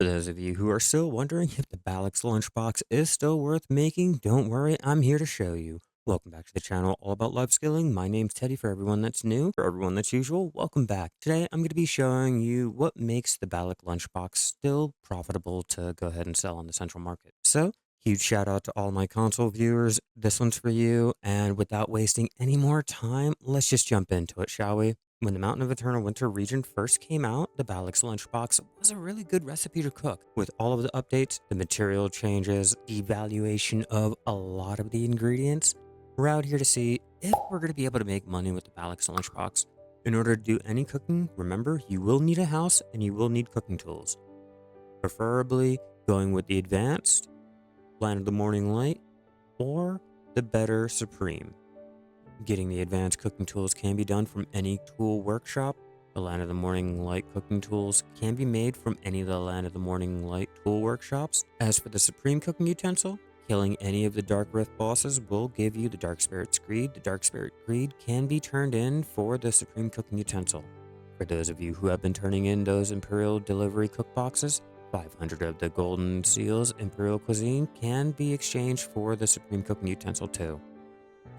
For those of you who are still wondering if the Balacs Lunchbox is still worth making, don't worry, I'm here to show you. Welcome back to the channel all about life skilling. My name's Teddy for everyone that's new. For everyone that's usual, welcome back. Today I'm going to be showing you what makes the Balac Lunchbox still profitable to go ahead and sell on the central market. So, huge shout out to all my console viewers. This one's for you. And without wasting any more time, let's just jump into it, shall we? When the Mountain of Eternal Winter region first came out, the Balacs Lunchbox was a really good recipe to cook. With all of the updates, the material changes, the evaluation of a lot of the ingredients, we're out here to see if we're going to be able to make money with the Balacs Lunchbox. In order to do any cooking, remember, you will need a house and you will need cooking tools. Preferably going with the advanced, Land of the Morning Light, or the better Supreme. Getting the advanced cooking tools can be done from any tool workshop. The Land of the Morning Light cooking tools can be made from any of the Land of the Morning Light tool workshops. As for the Supreme cooking utensil, killing any of the Dark Rift bosses will give you the Dark Spirit Screed. The Dark Spirit Screed can be turned in for the Supreme cooking utensil. For those of you who have been turning in those Imperial delivery cookboxes, 500 of the Golden Seals Imperial Cuisine can be exchanged for the Supreme cooking utensil too.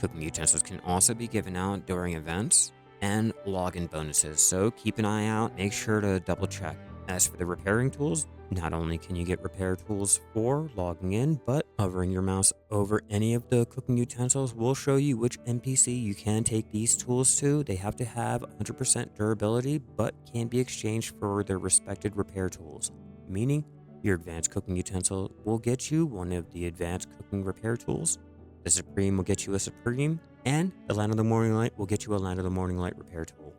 Cooking utensils can also be given out during events and login bonuses, so keep an eye out, make sure to double check. As for the repairing tools, not only can you get repair tools for logging in, but hovering your mouse over any of the cooking utensils will show you which NPC you can take these tools to. They have to have 100% durability, but can be exchanged for their respected repair tools, meaning your advanced cooking utensil will get you one of the advanced cooking repair tools. The Supreme will get you a Supreme, and the Land of the Morning Light will get you a Land of the Morning Light repair tool.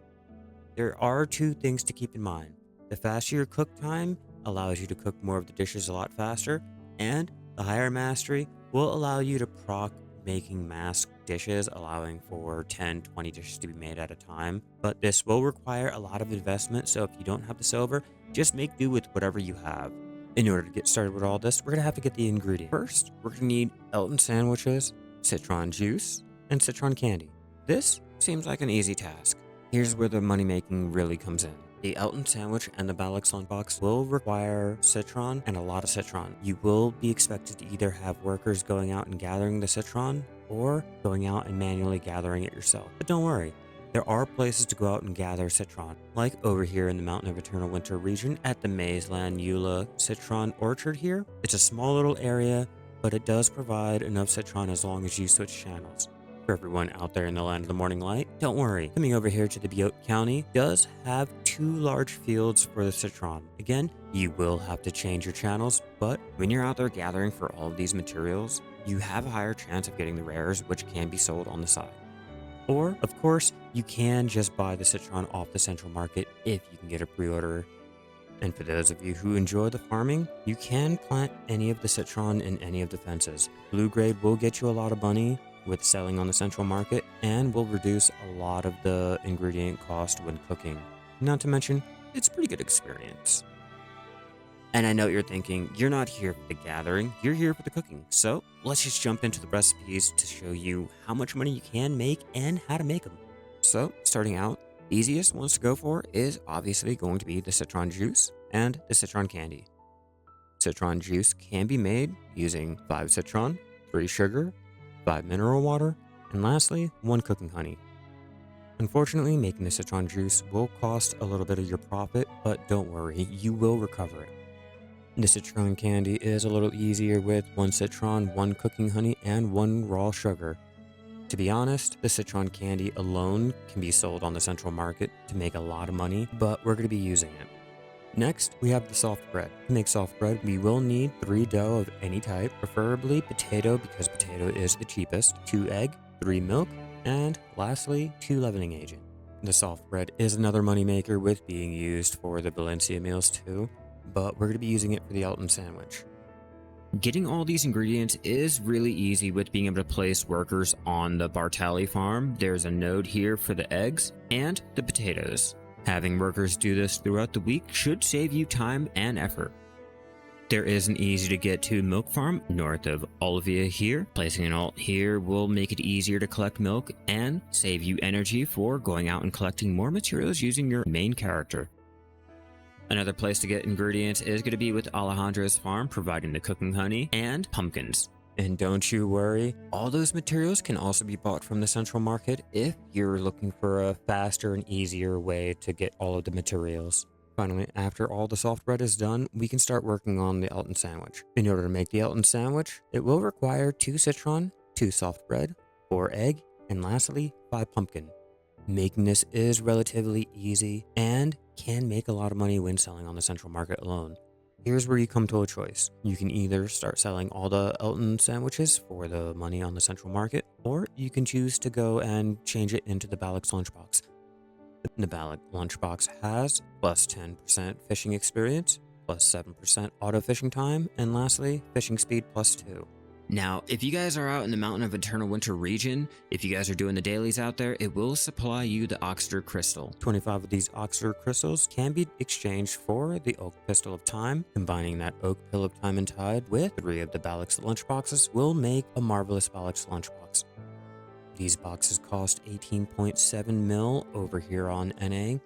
There are two things to keep in mind. The faster your cook time allows you to cook more of the dishes a lot faster, and the higher mastery will allow you to proc making mass dishes, allowing for 10-20 dishes to be made at a time. But this will require a lot of investment, so if you don't have the silver, just make do with whatever you have. In order to get started with all this, we're going to have to get the ingredients. First, we're going to need Eilton Sandwiches, citron juice, and citron candy. This seems like an easy task. Here's where the money making really comes in. The Eilton Sandwich and the Balacs Lunchbox will require citron and a lot of citron. You will be expected to either have workers going out and gathering the citron or going out and manually gathering it yourself. But don't worry. There are places to go out and gather citron, like over here in the Mountain of Eternal Winter region at the Mazeland Eula Citron Orchard here. It's a small little area, but it does provide enough citron as long as you switch channels. For everyone out there in the Land of the Morning Light, don't worry. Coming over here to the Butte County does have 2 large fields for the citron. Again, you will have to change your channels, but when you're out there gathering for all of these materials, you have a higher chance of getting the rares, which can be sold on the side. Or, of course, you can just buy the citron off the central market if you can get a pre-order. And for those of you who enjoy the farming, you can plant any of the citron in any of the fences. Blue grade will get you a lot of money with selling on the central market and will reduce a lot of the ingredient cost when cooking. Not to mention, it's a pretty good experience. And I know you're thinking, you're not here for the gathering, you're here for the cooking. So let's just jump into the recipes to show you how much money you can make and how to make them. So starting out, the easiest ones to go for is obviously going to be the citron juice and the citron candy. Citron juice can be made using 5 citron, 3 sugar, 5 mineral water, and lastly, 1 cooking honey. Unfortunately, making the citron juice will cost a little bit of your profit, but don't worry, you will recover it. The citron candy is a little easier with 1 citron, 1 cooking honey, and 1 raw sugar. To be honest, the citron candy alone can be sold on the central market to make a lot of money, but we're going to be using it. Next, we have the soft bread. To make soft bread, we will need 3 dough of any type, preferably potato because potato is the cheapest, 2 egg, 3 milk, and lastly, 2 leavening agent. The soft bread is another moneymaker with being used for the Valencia meals too, but we're going to be using it for the Eilton Sandwich. Getting all these ingredients is really easy with being able to place workers on the Bartali farm. There's a node here for the eggs and the potatoes. Having workers do this throughout the week should save you time and effort. There is an easy to get to milk farm north of Olivia here. Placing an alt here will make it easier to collect milk and save you energy for going out and collecting more materials using your main character. Another place to get ingredients is going to be with Alejandro's farm, providing the cooking honey and pumpkins. And don't you worry, all those materials can also be bought from the central market if you're looking for a faster and easier way to get all of the materials. Finally, after all the soft bread is done, we can start working on the Eilton Sandwich. In order to make the Eilton Sandwich, it will require 2 citron, 2 soft bread, 4 egg, and lastly, 5 pumpkin. Making this is relatively easy and can make a lot of money when selling on the central market alone. Here's where you come to a choice. You can either start selling all the Eilton sandwiches for the money on the central market, or you can choose to go and change it into the Balacs Lunchbox. The Balacs Lunchbox has plus 10% fishing experience, plus 7% auto fishing time, and lastly, fishing speed plus 2. Now, if you guys are out in the Mountain of Eternal Winter region, if you guys are doing the dailies out there, it will supply you the Oxter Crystal. 25 of these Oxter Crystals can be exchanged for the Oak Pistol of Time. Combining that Oak Pill of Time and Tide with 3 of the Balacs Lunchboxes will make a marvelous Balacs Lunchbox. These boxes cost 18.7 mil over here on NA,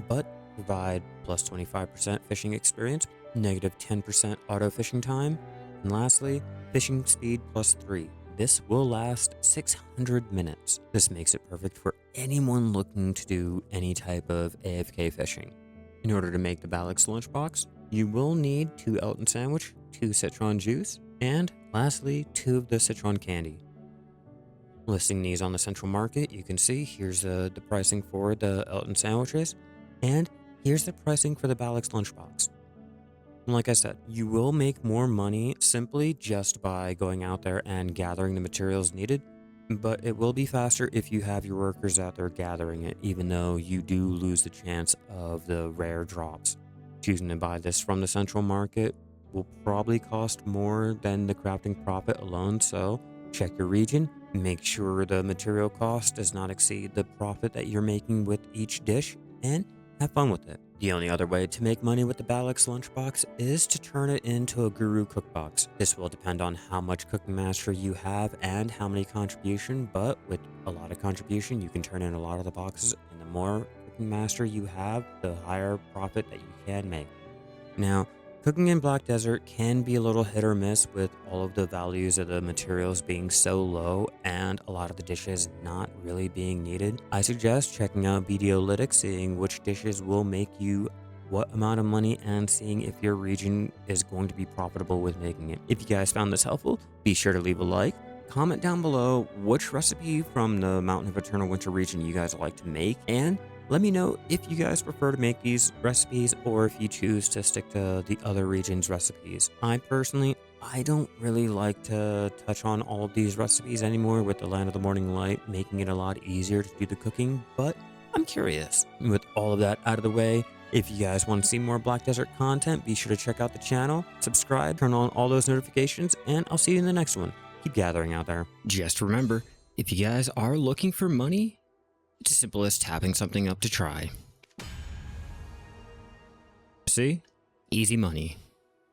but provide plus 25% fishing experience, negative 10% auto fishing time, and lastly, fishing speed plus 3. This will last 600 minutes. This makes it perfect for anyone looking to do any type of AFK fishing. In order to make the Balacs Lunchbox, you will need 2 Eilton Sandwich, 2 citron juice, and lastly, 2 of the citron candy. Listing these on the central market, you can see here's the pricing for the Eilton Sandwiches, and here's the pricing for the Balacs Lunchbox. Like I said, you will make more money simply just by going out there and gathering the materials needed, but it will be faster if you have your workers out there gathering it, even though you do lose the chance of the rare drops. Choosing to buy this from the central market will probably cost more than the crafting profit alone, so check your region, make sure the material cost does not exceed the profit that you're making with each dish, and have fun with it. The only other way to make money with the Balacs Lunchbox is to turn it into a Guru Cookbox. This will depend on how much cooking mastery you have and how many contribution, but with a lot of contribution, you can turn in a lot of the boxes, and the more cooking mastery you have, the higher profit that you can make. Now, cooking in Black Desert can be a little hit or miss with all of the values of the materials being so low and a lot of the dishes not really being needed. I suggest checking out Videolytics, seeing which dishes will make you what amount of money and seeing if your region is going to be profitable with making it. If you guys found this helpful, be sure to leave a like. Comment down below which recipe from the Mountain of Eternal Winter region you guys like to make, and let me know if you guys prefer to make these recipes or if you choose to stick to the other region's recipes. I don't really like to touch on all of these recipes anymore with the Land of the Morning Light, making it a lot easier to do the cooking, but I'm curious. With all of that out of the way, if you guys want to see more Black Desert content, be sure to check out the channel, subscribe, turn on all those notifications, and I'll see you in the next one. Keep gathering out there. Just remember, if you guys are looking for money, it's as simple as tapping something up to try. See? Easy money.